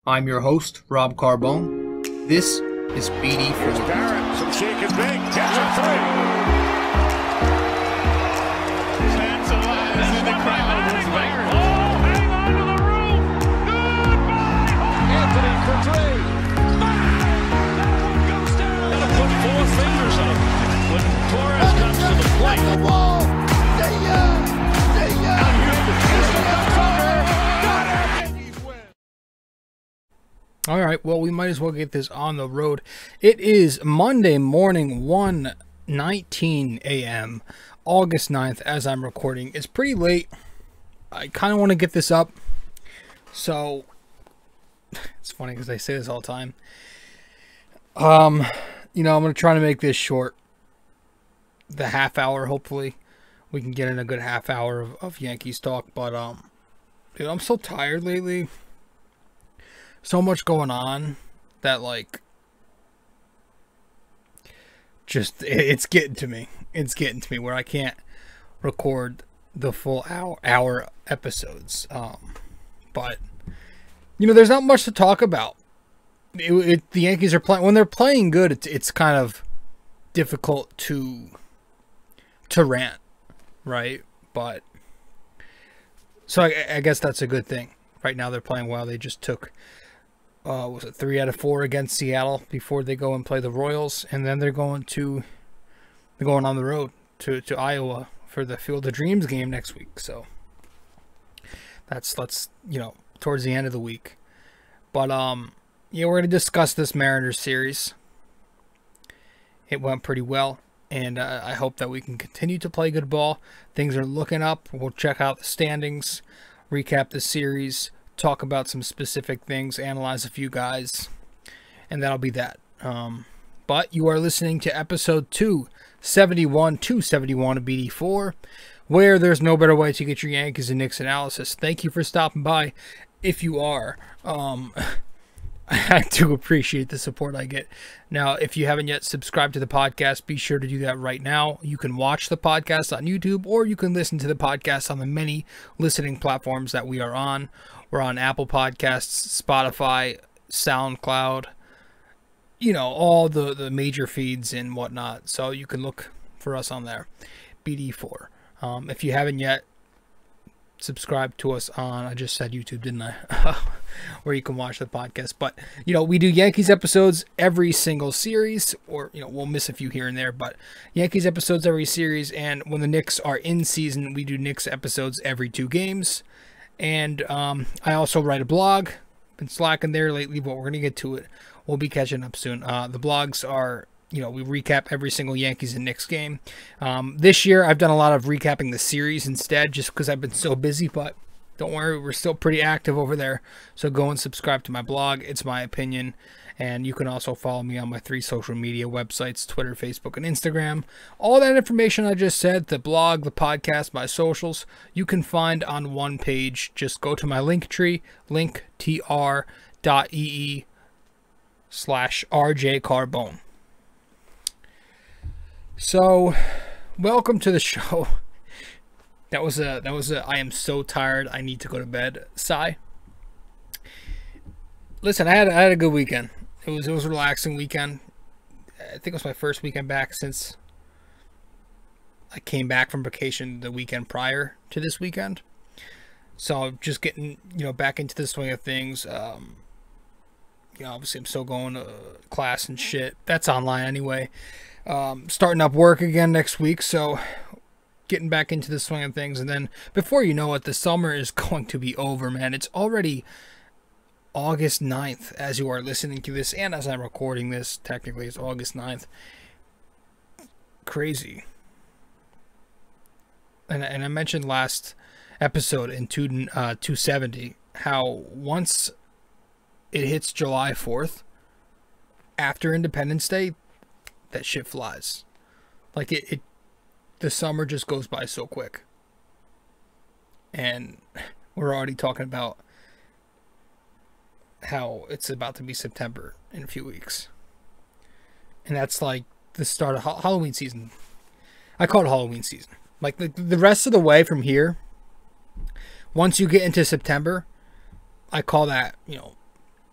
I'm your host, Rob Carbone. This is BD4. Barrett, some shake and bake, gets a three. Tantalizing the crowd. Oh, hang on to the roof. Goodbye. Anthony for three. Bang! That one goes down. Gotta put four fingers up when Torres comes to the plate. The wall. See ya. Out here, the got it. Yankees win. All right, well, we might as well get this on the road. It is Monday morning, 1:19 a.m., August 9th, as I'm recording. It's pretty late. I kind of want to get this up. So, it's funny because I say this all the time. You know, I'm going to try to make this short. The half hour, hopefully. We can get in a good half hour of Yankees talk. But, dude, I'm so tired lately. So much going on that, like, just, it's getting to me. It's getting to me where I can't record the full hour episodes. But, you know, there's not much to talk about. The Yankees are playing, when they're playing good, it's kind of difficult to rant, right? But, so I guess that's a good thing. Right now they're playing well. They just took, was it 3 out of 4 against Seattle before they go and play the Royals, and then they're going on the road to Iowa for the Field of Dreams game next week. So that's you know, towards the end of the week. But yeah, we're gonna discuss this Mariners series. It went pretty well, and I hope that we can continue to play good ball. Things are looking up. We'll check out the standings, recap the series, talk about some specific things, analyze a few guys, and that'll be that. But you are listening to episode 271 of BD4, where there's no better way to get your Yankees and Knicks analysis. Thank you for stopping by. If you are, I do appreciate the support I get. Now, if you haven't yet subscribed to the podcast, be sure to do that right now. You can watch the podcast on YouTube, or you can listen to the podcast on the many listening platforms that we are on. We're on Apple Podcasts, Spotify, SoundCloud, you know, all the major feeds and whatnot. So you can look for us on there, BD4. If you haven't yet, subscribe to us on, I just said YouTube, didn't I? Where you can watch the podcast. But, you know, we do Yankees episodes every single series, or, you know, we'll miss a few here and there, but Yankees episodes every series. And when the Knicks are in season, we do Knicks episodes every 2 games. And I also write a blog. Been slacking there lately, but we're going to get to it. We'll be catching up soon. The blogs are, you know, we recap every single Yankees and Knicks game. This year, I've done a lot of recapping the series instead, just because I've been so busy. But don't worry, we're still pretty active over there. So go and subscribe to my blog. It's my opinion. And you can also follow me on my 3 social media websites, Twitter, Facebook, and Instagram. All that information I just said, the blog, the podcast, my socials, you can find on one page. Just go to my Linktree, linktr.ee/rjcarbone. So, welcome to the show. That was a I am so tired, I need to go to bed sigh. Listen, I had a good weekend. It was a relaxing weekend. I think it was my first weekend back since I came back from vacation the weekend prior to this weekend. So just getting, you know, back into the swing of things. You know, obviously I'm still going to class and shit. That's online anyway. Starting up work again next week, so getting back into the swing of things. And then before you know it, the summer is going to be over, man. It's already August 9th as you are listening to this, and as I'm recording this, technically it's August 9th. Crazy. And I mentioned last episode in 270 how once it hits July 4th, after Independence Day, that shit flies. Like the summer just goes by so quick. And we're already talking about how it's about to be September in a few weeks. And that's like the start of Halloween season. I call it Halloween season. Like the rest of the way from here, once you get into September, I call that,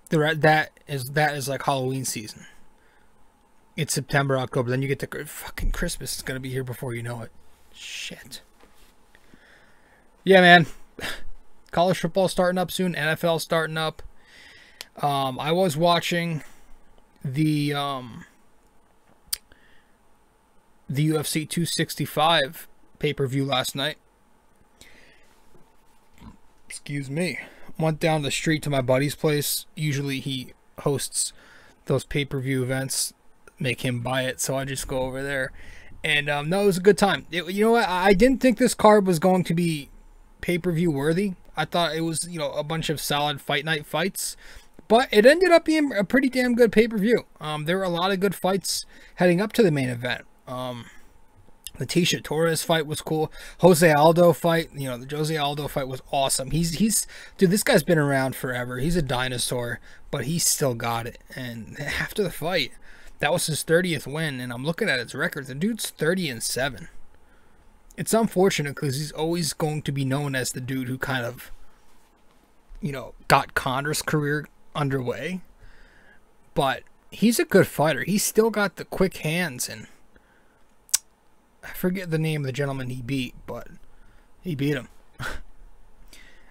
that is like Halloween season. It's September, October. Then you get to fucking Christmas. It's going to be here before you know it. Shit. Yeah, man. College football starting up soon. NFL starting up. I was watching the UFC 265 pay-per-view last night. Excuse me. Went down the street to my buddy's place. Usually he hosts those pay-per-view events. Make him buy it, so I just go over there. And no, it was a good time. You know what? I didn't think this card was going to be pay-per-view worthy. I thought it was, a bunch of solid fight night fights. But it ended up being a pretty damn good pay-per-view. There were a lot of good fights heading up to the main event. The Tisha Torres fight was cool. Jose Aldo fight, the Jose Aldo fight was awesome. Dude, this guy's been around forever. He's a dinosaur, but he's still got it. And after the fight, that was his 30th win, and I'm looking at his record. The dude's 30-7. It's unfortunate because he's always going to be known as the dude who kind of, got Connor's career underway. But he's a good fighter. He's still got the quick hands, and I forget the name of the gentleman he beat, but he beat him.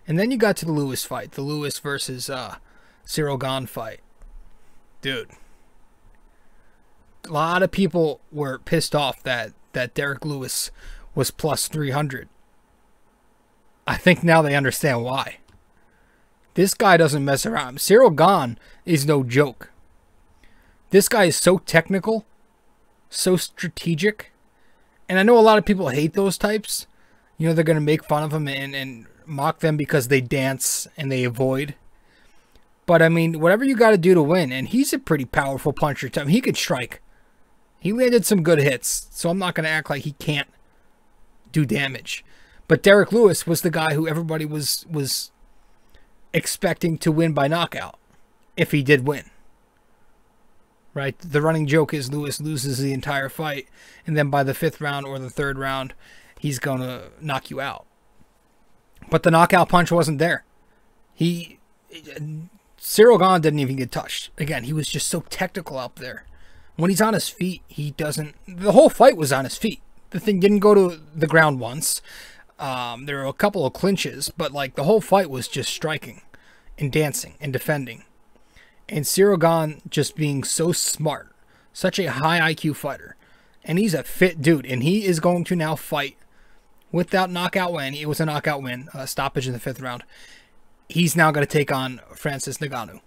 And then you got to the Lewis fight, the Lewis versus Cyril Gane fight. Dude. A lot of people were pissed off that Derek Lewis was plus 300. I think now they understand why. This guy doesn't mess around. Cyril Gane is no joke. This guy is so technical, so strategic. And I know a lot of people hate those types. They're going to make fun of them and mock them because they dance and they avoid. But, I mean, whatever you got to do to win. And he's a pretty powerful puncher. He could strike. He landed some good hits, so I'm not going to act like he can't do damage. But Derek Lewis was the guy who everybody was expecting to win by knockout, if he did win. Right? The running joke is Lewis loses the entire fight, and then by the 5th round or the 3rd round, he's going to knock you out. But the knockout punch wasn't there. Cyril Gane didn't even get touched. Again, he was just so technical out there. When he's on his feet, the whole fight was on his feet. The thing didn't go to the ground once. There were a couple of clinches, but the whole fight was just striking and dancing and defending. And Cyril Gane just being so smart, such a high IQ fighter. And he's a fit dude, and he is going to now fight with that knockout win. It was a knockout win, stoppage in the 5th round. He's now going to take on Francis Ngannou.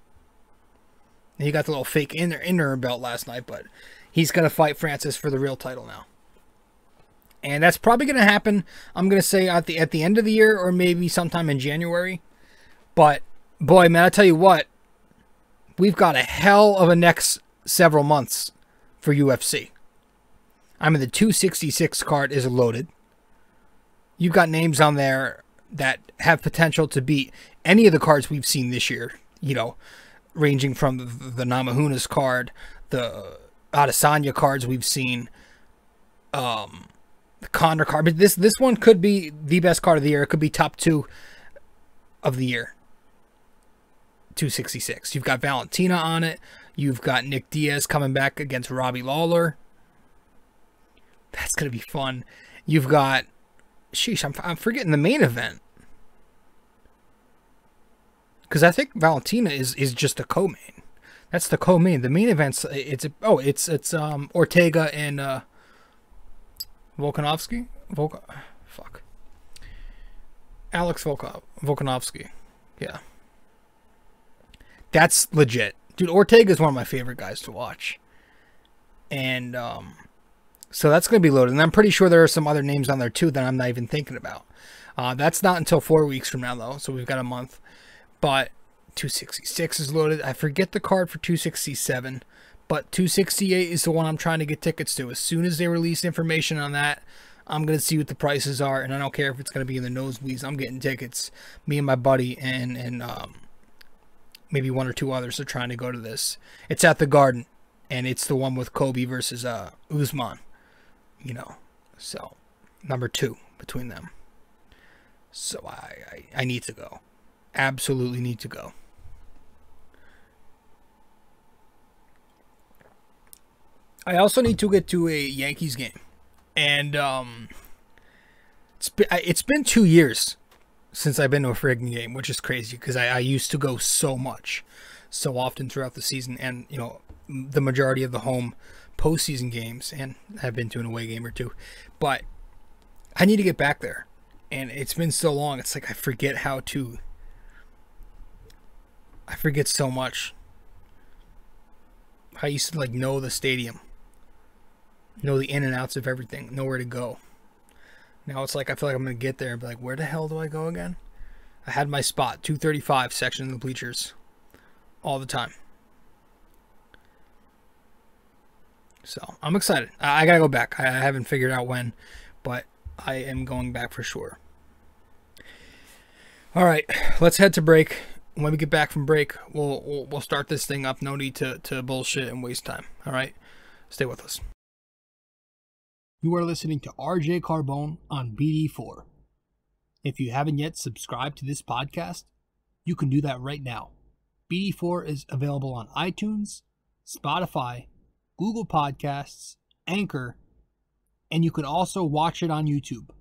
He got the little fake inner belt last night, but he's going to fight Francis for the real title now. And that's probably going to happen, I'm going to say, at the end of the year or maybe sometime in January. But, boy, man, I tell you what, we've got a hell of a next several months for UFC. I mean, the 266 card is loaded. You've got names on there that have potential to beat any of the cards we've seen this year, ranging from the Namajunas card, the Adesanya cards we've seen, the Conor card. But this one could be the best card of the year. It could be top 2 of the year. 266. You've got Valentina on it. You've got Nick Diaz coming back against Robbie Lawler. That's going to be fun. You've got... Sheesh, I'm forgetting the main event. Because I think Valentina is just a co-main. That's the co-main. The main event's it's Ortega and Volkanovski. Alex Volkanovski. Yeah. That's legit. Dude, Ortega is one of my favorite guys to watch. And so that's going to be loaded. And I'm pretty sure there are some other names on there too that I'm not even thinking about. That's not until 4 weeks from now though, so we've got a month. But 266 is loaded. I forget the card for 267, but 268 is the one I'm trying to get tickets to. As soon as they release information on that, I'm going to see what the prices are, and I don't care if it's going to be in the nosebleeds. I'm getting tickets. Me and my buddy and maybe 1 or 2 others are trying to go to this. It's at the Garden, and it's the one with Kobe versus Usman. So number 2 between them. So I need to go. absolutely need to go. I also need to get to a Yankees game. And it's been 2 years since I've been to a friggin' game, which is crazy because I used to go so much, so often throughout the season, and you know, the majority of the home postseason games, and I've been to an away game or two, but I need to get back there, and it's been so long. It's like I forget so much. I used to like know the stadium, know the in and outs of everything, know where to go. Now it's like I feel like I'm going to get there and be like, where the hell do I go again? I had my spot, 235 section in the bleachers, all the time. So I'm excited. I got to go back. I haven't figured out when, but I am going back for sure. All right, let's head to break. When we get back from break, we'll start this thing up. No need to bullshit and waste time. All right, stay with us. You are listening to RJ Carbone on BD4. If you haven't yet subscribed to this podcast, you can do that right now. BD4 is available on iTunes, Spotify, Google Podcasts, Anchor, and you can also watch it on YouTube.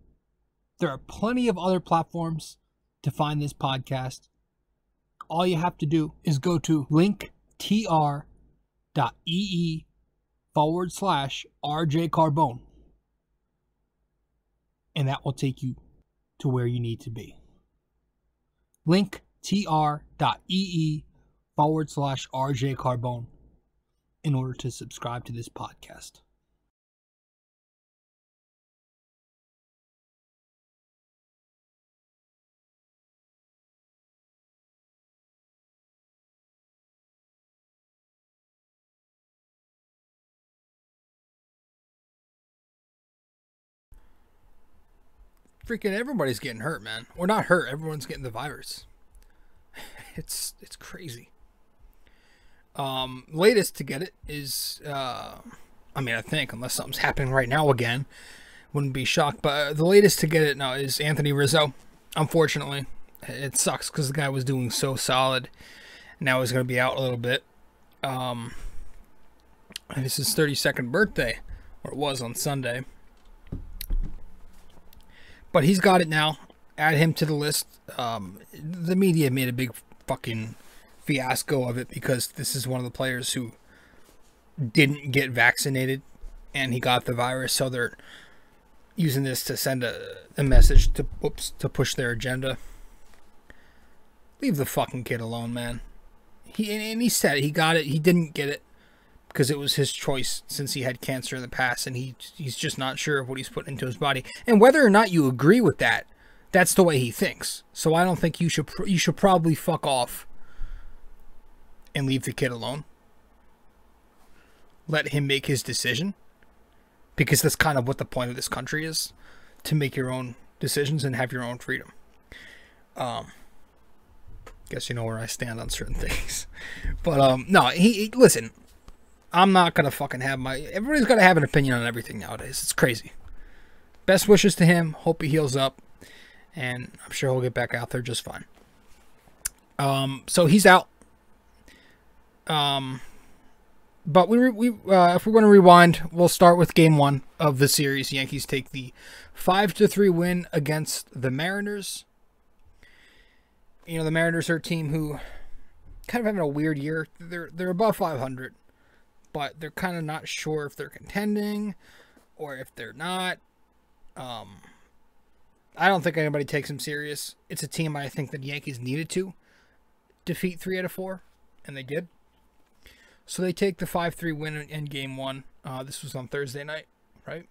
There are plenty of other platforms to find this podcast. All you have to do is go to linktr.ee/RJ Carbone. And that will take you to where you need to be. linktr.ee/RJ Carbone in order to subscribe to this podcast. Freaking everybody's getting hurt, man. Or not hurt, everyone's getting the virus. It's crazy. Latest to get it is, I think, unless something's happening right now again, wouldn't be shocked, but the latest to get it now is Anthony Rizzo. Unfortunately, it sucks because the guy was doing so solid. Now he's going to be out a little bit. And it's his 32nd birthday, or it was on Sunday. But he's got it now. Add him to the list. The media made a big fucking fiasco of it because this is one of the players who didn't get vaccinated and he got the virus. So they're using this to send a message to push their agenda. Leave the fucking kid alone, man. He said he got it. He didn't get it because it was his choice since he had cancer in the past, and he's just not sure of what he's putting into his body. And whether or not you agree with that, that's the way he thinks. So I don't think you should probably fuck off and leave the kid alone. Let him make his decision, because that's kind of what the point of this country is, to make your own decisions and have your own freedom. Guess you know where I stand on certain things. But no, listen. I'm not going to fucking have everybody's got to have an opinion on everything nowadays. It's crazy. Best wishes to him. Hope he heals up. And I'm sure he'll get back out there just fine. So he's out. But if we're going to rewind, we'll start with game 1 of the series. The Yankees take the 5-3 win against the Mariners. You know, the Mariners are a team who kind of having a weird year. They're above 500. But they're kind of not sure if they're contending or if they're not. I don't think anybody takes them serious. It's a team I think that the Yankees needed to defeat 3 out of 4, and they did. So they take the 5-3 win in game 1. This was on Thursday night, right?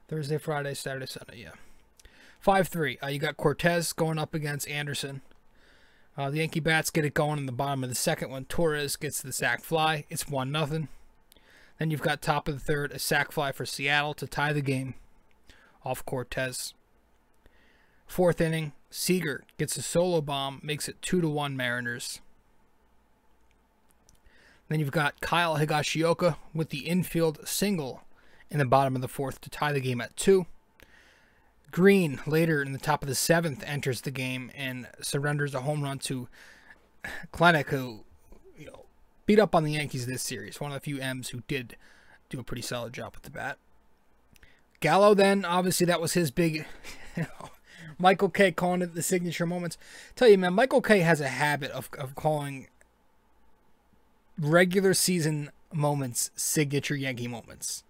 Thursday, Friday, Saturday, Sunday, yeah. 5-3. You got Cortez going up against Anderson. The Yankee bats get it going in the bottom of the second when Torres gets the sac fly. It's 1-0. Then you've got top of the third, a sac fly for Seattle to tie the game off Cortez. 4th inning, Seager gets a solo bomb, makes it 2-1 Mariners. Then you've got Kyle Higashioka with the infield single in the bottom of the 4th to tie the game at 2. Green, later in the top of the 7th, enters the game and surrenders a home run to Klenick, who, you know, beat up on the Yankees this series. One of the few M's who did do a pretty solid job with the bat. Gallo, then, obviously that was his big, you know, Michael K calling it the signature moments. Tell you, man, Michael K has a habit of calling regular season moments signature Yankee moments.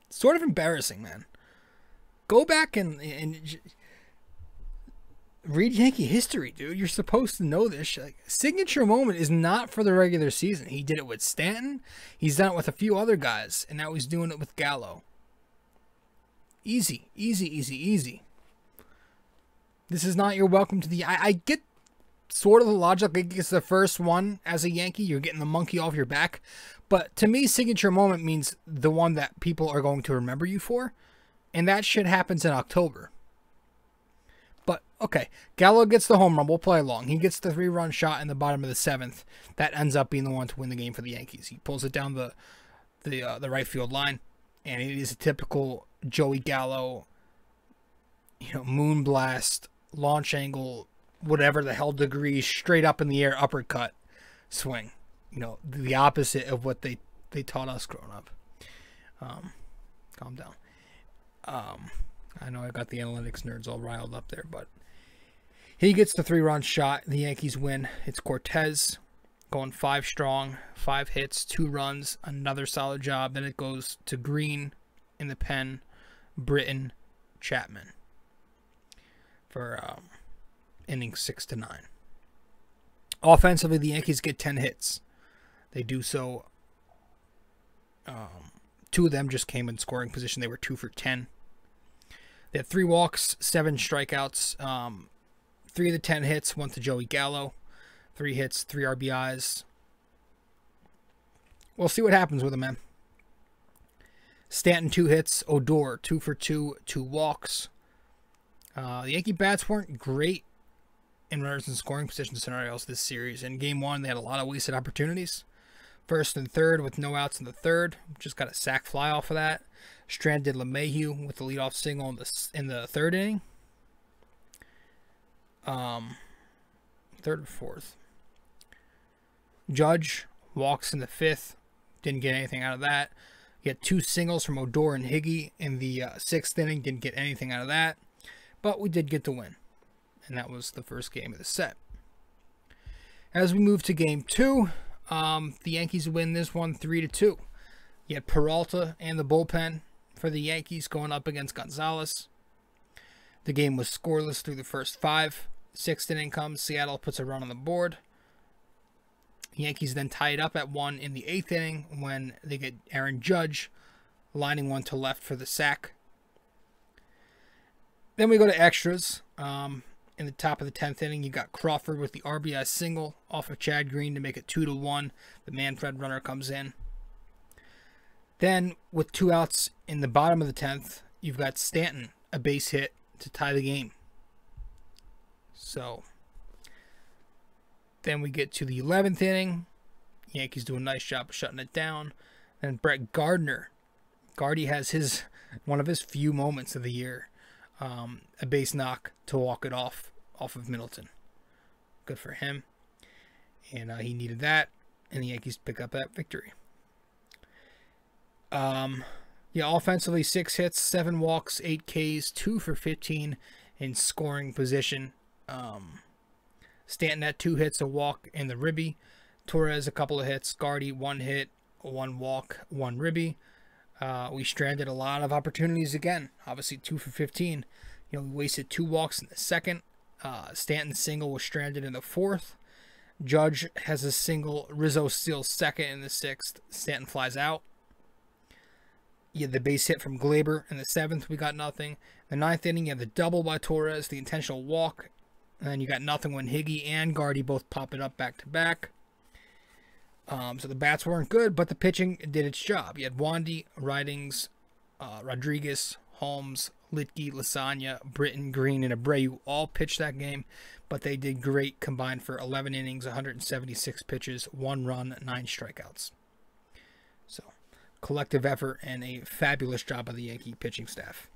Sort of embarrassing, man. Go back and read Yankee history, dude. You're supposed to know this. Like, signature moment is not for the regular season. He did it with Stanton. He's done it with a few other guys, and now he's doing it with Gallo. Easy, easy, easy, easy. This is not your welcome to the... I get sort of the logic. Like, it's the first one as a Yankee. You're getting the monkey off your back. But to me, signature moment means the one that people are going to remember you for. And that shit happens in October. But, okay. Gallo gets the home run. We'll play along. He gets the 3-run shot in the bottom of the 7th. That ends up being the one to win the game for the Yankees. He pulls it down the right field line. And it is a typical Joey Gallo, you know, moon blast, launch angle, whatever the hell degree, straight up in the air, uppercut swing. You know, the opposite of what they taught us growing up. Calm down. I know I got the analytics nerds all riled up there, but he gets the 3-run shot. The Yankees win. It's Cortez going 5 strong, 5 hits, 2 runs, another solid job. Then it goes to Green in the pen, Britton, Chapman for innings 6 to 9. Offensively, the Yankees get 10 hits. They do so. 2 of them just came in scoring position. They were 2 for 10. They had 3 walks, 7 strikeouts. 3 of the 10 hits went to Joey Gallo. 3 hits, 3 RBIs. We'll see what happens with him, man. Stanton, 2 hits. Odor, 2 for 2, 2 walks. The Yankee bats weren't great in runners in scoring position scenarios this series. In Game 1, they had a lot of wasted opportunities. First and third with no outs in the third. Just got a sac fly off of that. Stranded LeMahieu with the leadoff single in the 3rd inning. 3rd or 4th. Judge walks in the 5th. Didn't get anything out of that. You had 2 singles from Odor and Higgy in the 6th inning. Didn't get anything out of that. But we did get the win. And that was the first game of the set. As we move to Game 2, the Yankees win this one 3-2. You had Peralta and the bullpen for the Yankees going up against Gonzalez. The game was scoreless through the first 5. 6th inning comes. Seattle puts a run on the board. The Yankees then tie it up at 1 in the 8th inning when they get Aaron Judge lining one to left for the sac. Then we go to extras. In the top of the 10th inning, you got Crawford with the RBI single off of Chad Green to make it 2-1. The Manfred runner comes in. Then, with 2 outs in the bottom of the 10th, you've got Stanton, a base hit to tie the game. So, then we get to the 11th inning. Yankees do a nice job of shutting it down. Then Brett Gardner. Gardy has one of his few moments of the year. A base knock to walk it off of Middleton. Good for him. And he needed that. And the Yankees pick up that victory. Offensively, 6 hits, 7 walks, 8 Ks, 2 for 15 in scoring position. Stanton had 2 hits, a walk, and the ribby. Torres, a couple of hits. Gardy, 1 hit, 1 walk, 1 ribby. We stranded a lot of opportunities again. Obviously, 2 for 15. We wasted 2 walks in the 2nd. Stanton's single was stranded in the 4th. Judge has a single. Rizzo steals 2nd in the 6th. Stanton flies out. You had the base hit from Gleyber in the 7th. We got nothing. The 9th inning, you had the double by Torres, the intentional walk. And then you got nothing when Higgy and Gardy both pop it up back-to-back. So the bats weren't good, but the pitching did its job. You had Wandy, Ridings, Rodriguez, Holmes, Litke, Lasagna, Britton, Green, and Abreu all pitched that game, but they did great combined for 11 innings, 176 pitches, 1 run, 9 strikeouts. So, collective effort and a fabulous job by the Yankee pitching staff.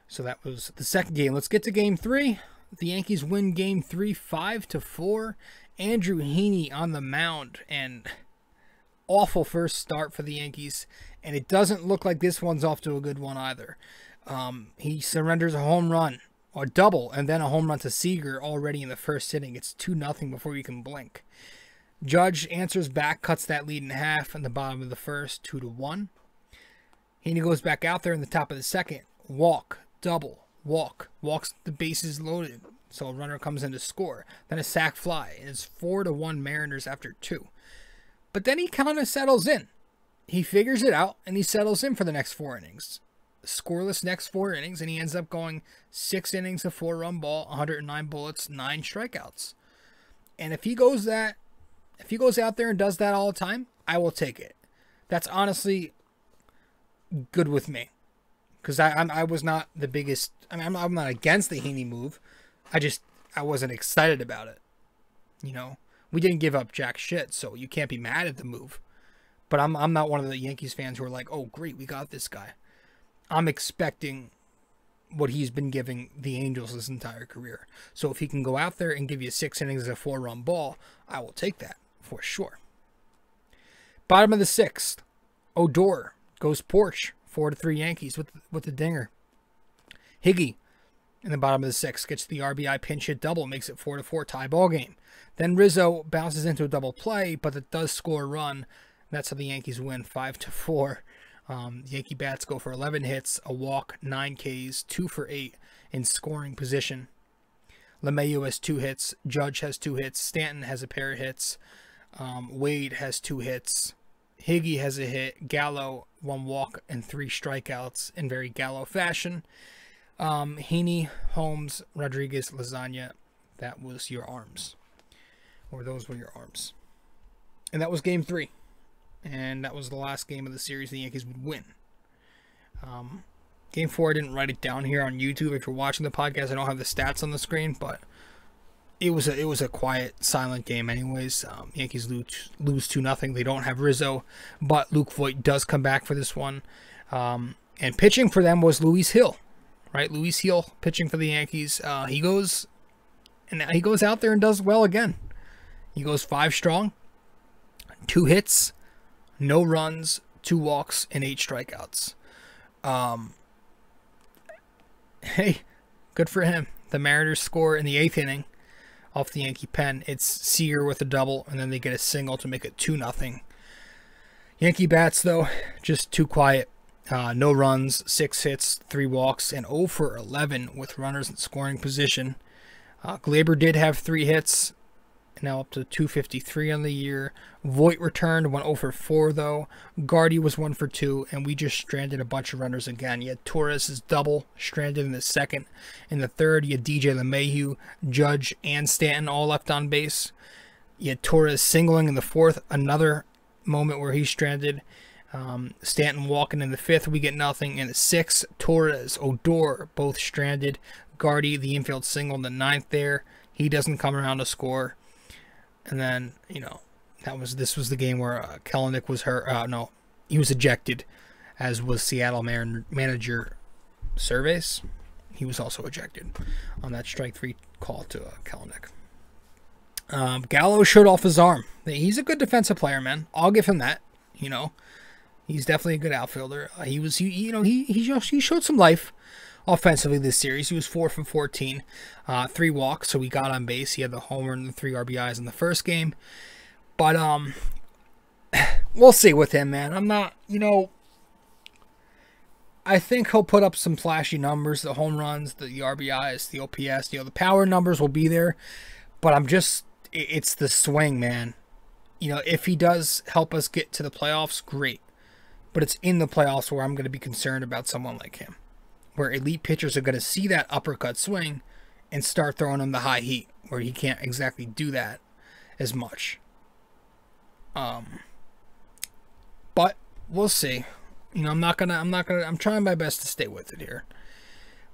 So that was the second game. Let's get to game 3. The Yankees win game 3, 5-4. Andrew Heaney on the mound, and awful first start for the Yankees. And it doesn't look like this one's off to a good one either. He surrenders a home run, or double, and then a home run to Seager already in the first inning. It's 2-0 before you can blink. Judge answers back, cuts that lead in half in the bottom of the first, 2-1. Heaney goes back out there in the top of the second. Walk, double, walk, walks the bases loaded, so a runner comes in to score. Then a sac fly, and it's 4-1 Mariners after 2. But then he kind of settles in. He figures it out, and he settles in for the next 4 innings. Scoreless next 4 innings, and he ends up going 6 innings, a 4-run ball, 109 bullets, 9 strikeouts. And if he goes out there and does that all the time, I will take it. That's honestly good with me. Because I was not the biggest... I mean, I'm not against the Heaney move. I wasn't excited about it. You know? We didn't give up jack shit, so you can't be mad at the move. But I'm not one of the Yankees fans who are like, oh, great, we got this guy. I'm expecting what he's been giving the Angels his entire career. So if he can go out there and give you 6 innings as a 4-run ball, I will take that for sure. Bottom of the 6th, Odor goes porch, 4-3 Yankees with the dinger. Higgy in the bottom of the 6th gets the RBI pinch hit double, makes it 4-4 tie ball game. Then Rizzo bounces into a double play, but it does score a run. That's how the Yankees win 5-4. Yankee bats go for 11 hits, a walk, 9 Ks, 2 for 8 in scoring position. LeMahieu has 2 hits. Judge has 2 hits. Stanton has a pair of hits. Wade has 2 hits. Higgy has a hit. Gallo, 1 walk and 3 strikeouts in very Gallo fashion. Heaney, Holmes, Rodriguez, Lasagna. That was your arms. Or those were your arms. And that was game 3. And that was the last game of the series the Yankees would win. Game 4, I didn't write it down here on YouTube. If you're watching the podcast, I don't have the stats on the screen, but it was a quiet, silent game anyways. Yankees lose 2-0. They don't have Rizzo, but Luke Voit does come back for this one. And pitching for them was Luis Hill, right? Luis Hill pitching for the Yankees. He goes out there and does well again. He goes 5 strong, 2 hits, no runs, 2 walks, and 8 strikeouts. Hey, good for him. The Mariners score in the 8th inning off the Yankee pen. It's Seager with a double, and then they get a single to make it 2-0. Yankee bats, though, just too quiet. No runs, 6 hits, 3 walks, and 0 for 11 with runners in scoring position. Gleyber did have 3 hits, now up to 253 on the year. Voit returned, went 0 for 4 though. Gardy was 1 for 2, and we just stranded a bunch of runners again. You had Torres' double stranded in the 2nd. In the 3rd, you had DJ LeMahieu, Judge, and Stanton all left on base. You had Torres singling in the 4th, another moment where he's stranded. Stanton walking in the 5th, we get nothing. In the 6th, Torres, Odor, both stranded. Gardy, the infield single in the 9th there. He doesn't come around to score. And then, you know, this was the game where Kelenic was hurt. No, he was ejected, as was Seattle manager Cervais. He was also ejected on that strike 3 call to Kelenic. Gallo showed off his arm. He's a good defensive player, man. I'll give him that. You know, he's definitely a good outfielder. He showed some life offensively this series. He was 4 for 14, 3 walks, so he got on base. He had the homer and the 3 RBIs in the first game. But we'll see with him, man. I'm not, I think he'll put up some flashy numbers, the home runs, the RBIs, the OPS, the power numbers will be there. But it's the swing, man. If he does help us get to the playoffs, great. But it's in the playoffs where I'm going to be concerned about someone like him, where elite pitchers are going to see that uppercut swing and start throwing him the high heat, where he can't exactly do that as much. But we'll see. I'm trying my best to stay with it here.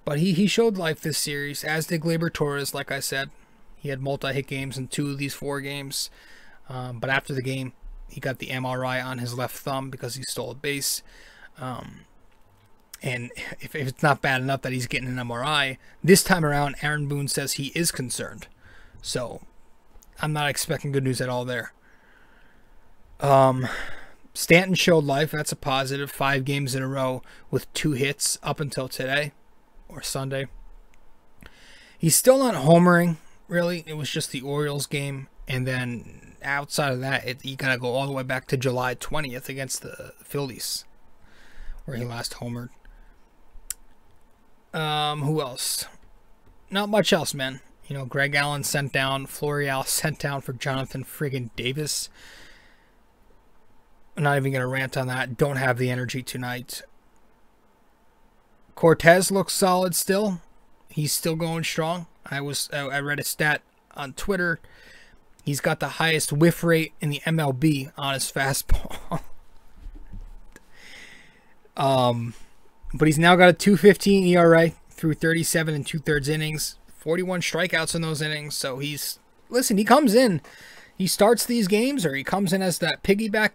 But he showed life this series, as did Gleyber Torres, like I said. He had multi-hit games in 2 of these 4 games. But after the game, he got the MRI on his left thumb because he stole a base. And if it's not bad enough that he's getting an MRI, this time around, Aaron Boone says he is concerned. So I'm not expecting good news at all there. Stanton showed life. That's a positive. 5 games in a row with 2 hits up until today or Sunday. He's still not homering, really. It was just the Orioles game. And then outside of that, you got to go all the way back to July 20th against the Phillies, where he last homered. Who else? Not much else, man. You know, Greg Allen sent down. Florial sent down for Jonathan friggin' Davis. I'm not even going to rant on that. Don't have the energy tonight. Cortez looks solid still. He's still going strong. I read a stat on Twitter. He's got the highest whiff rate in the MLB on his fastball. But he's now got a 2.15 ERA through 37 2/3 innings. 41 strikeouts in those innings. So he comes in. He starts these games, or he comes in as that piggyback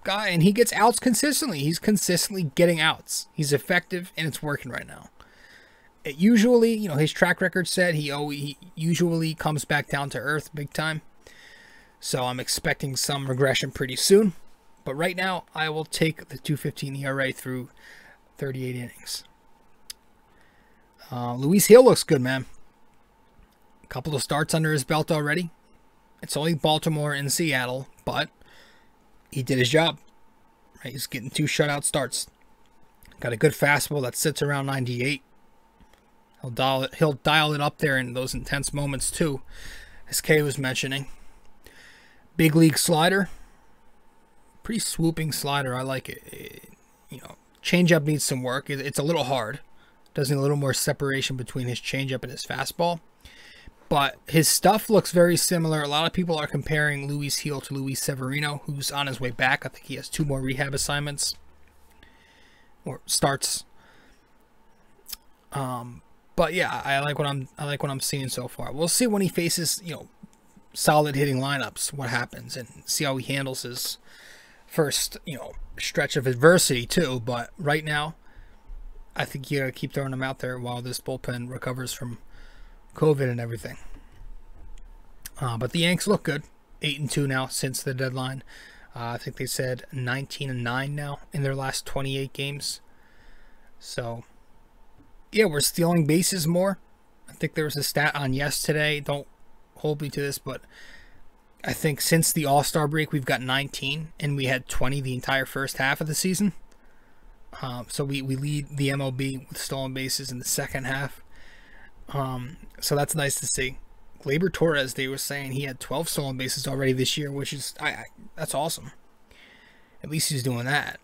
guy, and he gets outs consistently. He's consistently getting outs. He's effective, and it's working right now. It usually, you know, his track record said he usually comes back down to earth big time. So I'm expecting some regression pretty soon. But right now, I will take the 2.15 ERA through 38 innings. Luis Hill looks good, man. A couple of starts under his belt already. It's only Baltimore and Seattle, but he did his job. Right? He's getting 2 shutout starts. Got a good fastball that sits around 98. He'll dial it up there in those intense moments too, as Kay was mentioning. Big league slider. Pretty swooping slider. I like it. You know, changeup needs some work. It's a little hard. Does need a little more separation between his changeup and his fastball. But his stuff looks very similar. A lot of people are comparing Luis Hill to Luis Severino, who's on his way back. I think he has 2 more rehab assignments or starts. But yeah, I like what I'm seeing so far. We'll see when he faces, you know, solid hitting lineups, what happens, and see how he handles his first, you know, stretch of adversity too. But right now, I think you gotta keep throwing him out there while this bullpen recovers from COVID and everything. But the Yanks look good. 8-2 now since the deadline. I think they said 19-9 now in their last 28 games. So yeah, we're stealing bases more. I think there was a stat on yesterday. Don't hold me to this, but I think since the All-Star break, we've got 19, and we had 20 the entire first half of the season. So we lead the MLB with stolen bases in the second half. So that's nice to see. Gleyber Torres, they were saying he had 12 stolen bases already this year, which is that's awesome. At least he's doing that.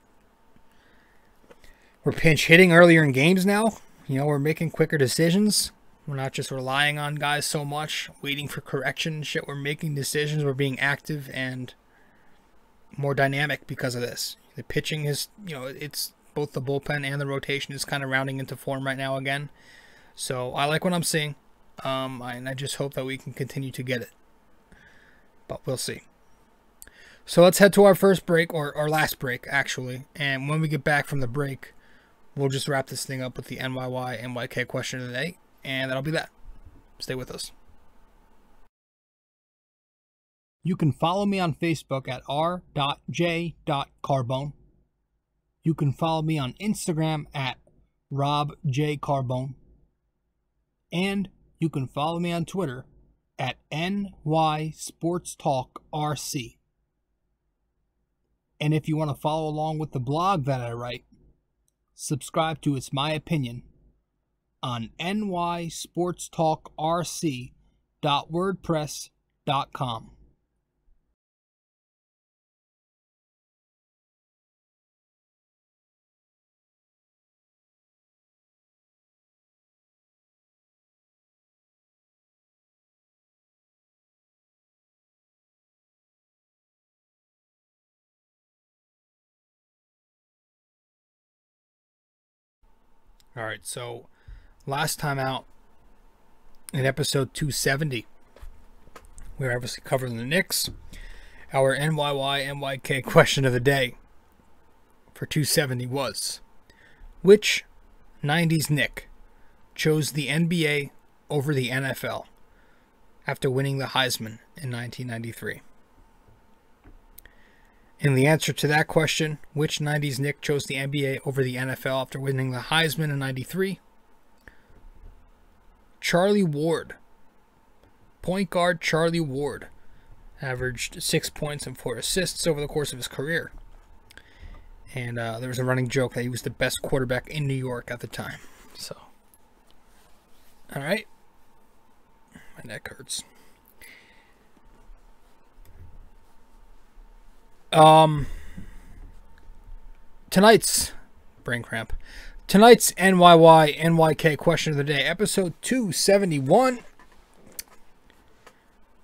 We're pinch hitting earlier in games now. You know, we're making quicker decisions. We're not just relying on guys so much, waiting for correction and shit. We're making decisions. We're being active and more dynamic because of this. The pitching is, you know, it's both the bullpen and the rotation is kind of rounding into form right now again. So I like what I'm seeing. And I just hope that we can continue to get it. But we'll see. So let's head to our first break, or our last break, actually. And when we get back from the break, we'll just wrap this thing up with the NYK question of the day. And that'll be that. Stay with us. You can follow me on Facebook at r.j.carbone. You can follow me on Instagram at robjcarbone. And you can follow me on Twitter at nysportstalkrc. And if you want to follow along with the blog that I write, subscribe to It's My Opinion on nysportstalkrc.wordpress.com. All right, so last time out in episode 270, we were obviously covering the Knicks. Our NYK question of the day for 270 was, Which 90s Knick chose the NBA over the NFL after winning the Heisman in 1993? And the answer to that question, which 90s Knick chose the NBA over the NFL after winning the Heisman in 93? Charlie Ward. Point guard Charlie Ward averaged 6 points and 4 assists over the course of his career. And there was a running joke that he was the best quarterback in New York at the time. So, all right. My neck hurts. Tonight's brain cramp. Tonight's NYK question of the day, episode 271.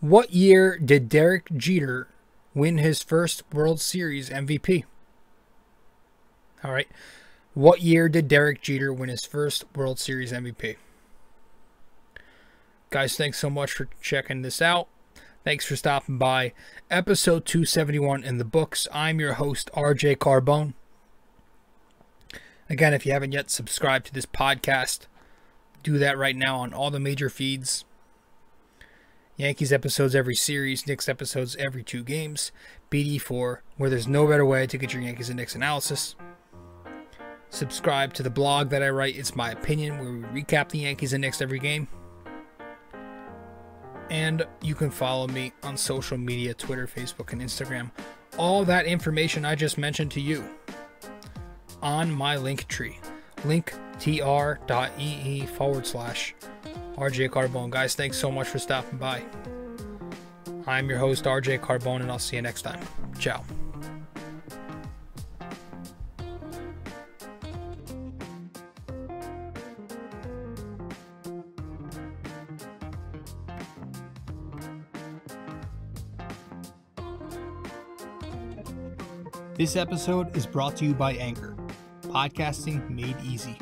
What year did Derek Jeter win his first World Series MVP? All right. What year did Derek Jeter win his first World Series MVP? Guys, thanks so much for checking this out. Thanks for stopping by. Episode 271 in the books. I'm your host, rjcarbone. Again, if you haven't yet subscribed to this podcast, do that right now on all the major feeds. Yankees episodes every series, Knicks episodes every 2 games, BD4, where there's no better way to get your Yankees and Knicks analysis. Subscribe to the blog that I write, It's My Opinion, where we recap the Yankees and Knicks every game. And you can follow me on social media, Twitter, Facebook, and Instagram. All that information I just mentioned to you on my Linktree. linktr.ee/rjcarbone. Guys, thanks so much for stopping by. I'm your host, RJ Carbone, and I'll see you next time. Ciao. This episode is brought to you by Anchor. Podcasting made easy.